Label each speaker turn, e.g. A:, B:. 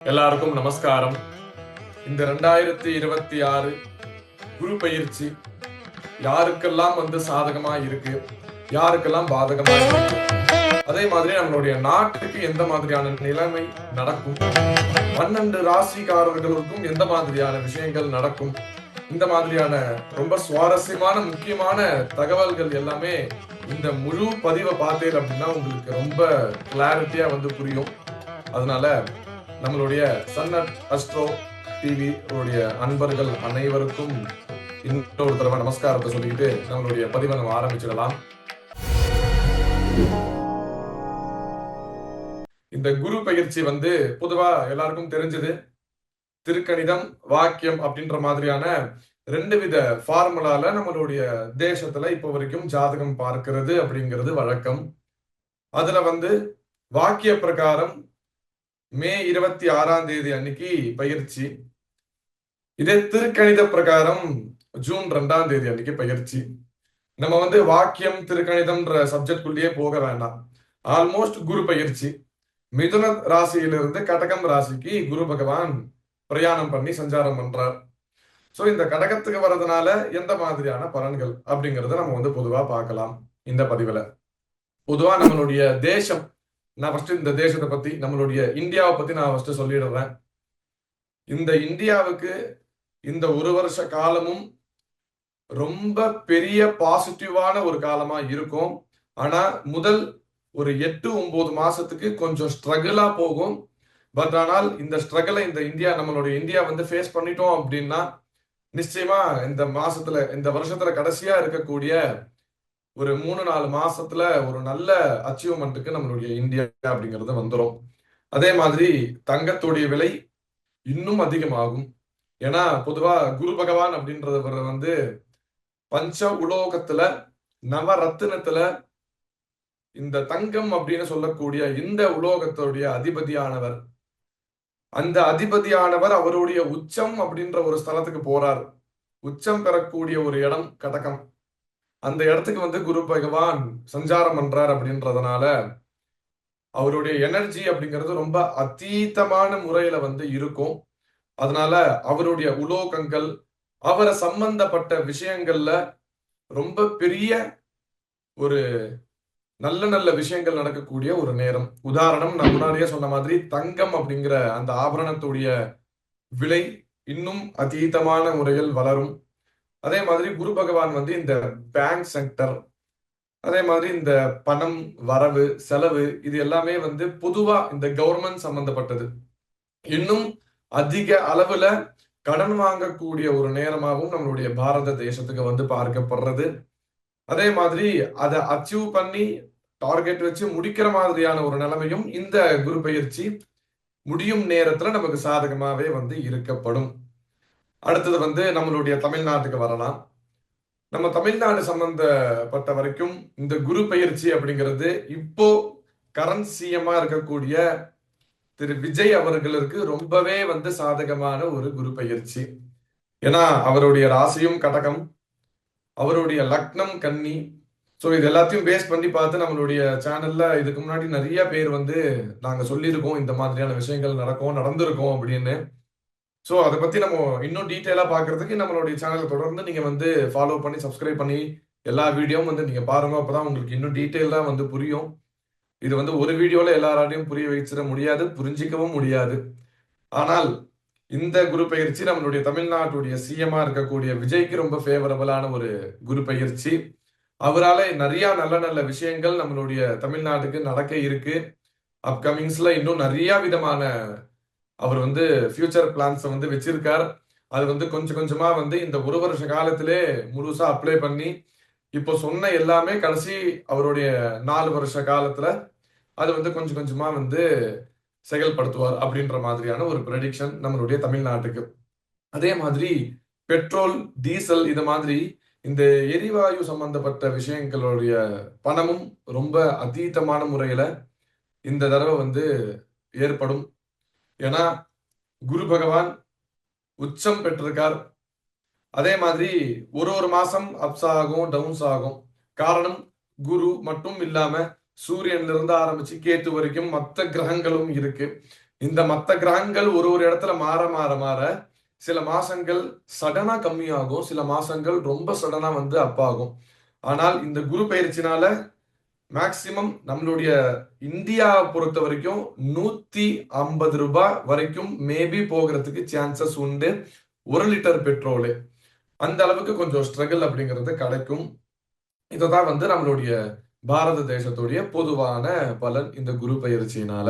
A: எல்லாருக்கும் நமஸ்காரம். இந்த 2026 குரு பயிற்சி யாருக்கெல்லாம் சாதகமா இருக்கு, யாருக்கெல்லாம் பாதகமா இருக்கு, அதே மாதிரி நம்மளுடைய நாட்டுக்கு எந்த மாதிரியான நிலைமை நடக்கும், 12 ராசிக்காரர்களுக்கும் எந்த மாதிரியான விஷயங்கள் நடக்கும், இந்த மாதிரியான ரொம்ப சுவாரஸ்யமான முக்கியமான தகவல்கள் எல்லாமே இந்த முழு பதிவை பார்த்தேன் அப்படின்னா உங்களுக்கு ரொம்ப கிளாரிட்டியா புரியும். அதனால நம்மளுடைய சன்னட் அஸ்ட்ரோ டிவி உடைய அன்பர்கள் அனைவருக்கும் இன்னொரு தடவை நமஸ்காரத்தை சொல்லிக்கிட்டு நம்மளுடைய பதிவை நம்ம ஆரம்பிச்சிடலாம். இந்த குரு பயிற்சி பொதுவா எல்லாருக்கும் தெரிஞ்சது. திருக்கணிதம், வாக்கியம் அப்படின்ற மாதிரியான 2 வித ஃபார்முலால நம்மளுடைய தேசத்துல இப்போ வரைக்கும் ஜாதகம் பார்க்கிறது அப்படிங்கிறது வழக்கம். அதுல வாக்கிய பிரகாரம் மே 26ஆம் தேதி அன்னைக்கு பயிற்சி. இதே திருக்கணித பிரகாரம் ஜூன் 2ஆம் தேதி அன்னைக்கு பயிற்சி. நம்ம வாக்கியம் திருக்கணிதம்ன்ற சப்ஜெக்ட்குள்ளேயே போக வேண்டாம். ஆல்மோஸ்ட் குரு பயிற்சி. மிதுன ராசியிலிருந்து கடகம் ராசிக்கு குரு பகவான் பிரயாணம் பண்ணி சஞ்சாரம் பண்றார். சோ இந்த கடகத்துக்கு வர்றதுனால எந்த மாதிரியான பலன்கள் அப்படிங்கறத நம்ம பொதுவா பார்க்கலாம் இந்த பதிவுல. பொதுவா நம்மளுடைய தேசம், நான் ஃபர்ஸ்ட் இந்த தேசத்தை பத்தி, நம்மளுடைய இந்தியாவை பத்தி நான் ஃபர்ஸ்ட் சொல்லிடுறேன். இந்த இந்தியாவுக்கு இந்த 1 வருஷ காலமும் ரொம்ப பெரிய பாசிட்டிவான ஒரு காலமா இருக்கும். ஆனா முதல் ஒரு 8-9 மாசத்துக்கு கொஞ்சம் ஸ்ட்ரகிளா போகும். பட் ஆனால் இந்த ஸ்ட்ரகிளை நம்மளுடைய இந்தியா ஃபேஸ் பண்ணிட்டோம் அப்படின்னா நிச்சயமா இந்த மாசத்துல, இந்த வருஷத்துல கடைசியா இருக்கக்கூடிய ஒரு 3-4 மாசத்துல ஒரு நல்ல அச்சீவ்மெண்ட்டுக்கு நம்மளுடைய இந்தியா அப்படிங்கிறது வந்துடும். அதே மாதிரி தங்கத்துடைய விலை இன்னும் அதிகமாகும். ஏன்னா பொதுவா குரு பகவான் அப்படின்றவர் பஞ்ச உலோகத்துல, நவரத்தினத்துல இந்த தங்கம் அப்படின்னு சொல்லக்கூடிய இந்த உலோகத்துடைய அதிபதியானவர். அந்த அதிபதியானவர் அவருடைய உச்சம் அப்படின்ற ஒரு ஸ்தலத்துக்கு போறார். உச்சம் பெறக்கூடிய ஒரு இடம் கடகம். அந்த இடத்துக்கு குரு பகவான் சஞ்சாரம் பண்றார். அப்படின்றதுனால அவருடைய எனர்ஜி அப்படிங்கிறது ரொம்ப அதீதமான முறையில இருக்கும். அதனால அவருடைய உலோகங்கள், அவரை சம்பந்தப்பட்ட விஷயங்கள்ல ரொம்ப பெரிய ஒரு நல்ல நல்ல விஷயங்கள் நடக்கக்கூடிய ஒரு நேரம். உதாரணம், நான் முன்னாடியே சொன்ன மாதிரி தங்கம் அப்படிங்கிற அந்த ஆபரணத்துடைய விலை இன்னும் அதீதமான முறையில் வளரும். அதே மாதிரி குரு பகவான் இந்த பேங்க் செக்டர், அதே மாதிரி இந்த பணம் வரவு செலவு, இது எல்லாமே பொதுவா இந்த கவர்மெண்ட் சம்பந்தப்பட்டது. இன்னும் அதிக அளவுல கடன் வாங்கக்கூடிய ஒரு நேரமாகவும் நம்மளுடைய பாரத தேசத்துக்கு பார்க்கப்படுறது. அதே மாதிரி அதை அச்சீவ் பண்ணி டார்கெட் வச்சு முடிக்கிற மாதிரியான ஒரு நிலைமையும் இந்த குரு பயிற்சி முடியும் நேரத்துல நமக்கு சாதகமாவே இருக்கப்படும். அடுத்தது நம்மளுடைய தமிழ்நாட்டுக்கு வரலாம். நம்ம தமிழ்நாடு சம்பந்தப்பட்ட வரைக்கும் இந்த குரு பயிற்சி அப்படிங்கிறது இப்போ கரண்ட் சிஎம்மா இருக்கக்கூடிய திரு விஜய் அவர்களுக்கு ரொம்பவே சாதகமான ஒரு குரு பயிற்சி. ஏன்னா அவருடைய ராசியும் கடகம், அவருடைய லக்னம் கன்னி. ஸோ இது எல்லாத்தையும் பேஸ் பண்ணி பார்த்து நம்மளுடைய சேனல்ல இதுக்கு முன்னாடி நிறைய பேர் நாங்க சொல்லியிருக்கோம் இந்த மாதிரியான விஷயங்கள் நடந்திருக்கோம் அப்படின்னு. ஸோ அதை பத்தி நம்ம இன்னும் டீட்டெயிலா பார்க்கறதுக்கு நம்மளுடைய சேனலை தொடர்ந்து நீங்க ஃபாலோ பண்ணி சப்ஸ்கிரைப் பண்ணி எல்லா வீடியோவும் நீங்க பாருங்க. அப்பதான் உங்களுக்கு இன்னும் டீட்டெயிலா புரியும். இது ஒரு வீடியோல எல்லாராலையும் புரிய வச்சிட முடியாது, புரிஞ்சிக்கவும் முடியாது. ஆனால் இந்த குரு பயிற்சி நம்மளுடைய தமிழ்நாட்டுடைய சிஎம்மா இருக்கக்கூடிய விஜய்க்கு ரொம்ப ஃபேவரபிளான ஒரு குரு பயிற்சி. அவரால் நிறைய நல்ல நல்ல விஷயங்கள் நம்மளுடைய தமிழ்நாட்டுக்கு நடக்க இருக்கு. அப்கமிங்ஸ்ல இன்னும் நிறைய விதமான அவர் ஃபியூச்சர் பிளான்ஸ் வச்சிருக்கார். அது கொஞ்சம் கொஞ்சமா இந்த 1 வருஷ காலத்திலே முழுசா அப்ளை பண்ணி இப்போ சொன்ன எல்லாமே கடைசி அவருடைய 4 வருஷ காலத்துல அது கொஞ்சம் கொஞ்சமா செயல்படுத்துவார் அப்படின்ற மாதிரியான ஒரு ப்ரெடிக்ஷன் நம்மளுடைய தமிழ்நாட்டுக்கு. அதே மாதிரி பெட்ரோல், டீசல், இது மாதிரி இந்த எரிவாயு சம்பந்தப்பட்ட விஷயங்களுடைய பணமும் ரொம்ப அதீதமான முறையில இந்த தடவை ஏற்படும். ஏன்னா குரு பகவான் உச்சம் பெற்றிருக்கார். அதே மாதிரி ஒரு மாசம் அப்ஸ் ஆகும், டவுன்ஸ் ஆகும். காரணம், குரு மட்டும் இல்லாம சூரியன்ல இருந்து ஆரம்பிச்சு கேத்து வரைக்கும் மற்ற கிரகங்களும் இருக்கு. இந்த மத்த கிரகங்கள் ஒரு ஒரு இடத்துல மாற மாற மாற சில மாசங்கள் சடனா கம்மியாகும், சில மாசங்கள் ரொம்ப சடனா வந்து அப் ஆகும். ஆனால் இந்த குரு பயிற்சினால மேக்சிமம் நம்மளுடைய இந்தியா பொறுத்த வரைக்கும் 150 ரூபாய் வரைக்கும் மேபி போகிறதுக்கு சான்சஸ் உண்டு. 1 லிட்டர் பெட்ரோலு அந்த அளவுக்கு கொஞ்சம் ஸ்ட்ரகிள் அப்படிங்கிறது கிடைக்கும். இதுதான் வந்து நம்மளுடைய பாரத தேசத்துடைய பொதுவான பலன் இந்த குரு பயிற்சியினால.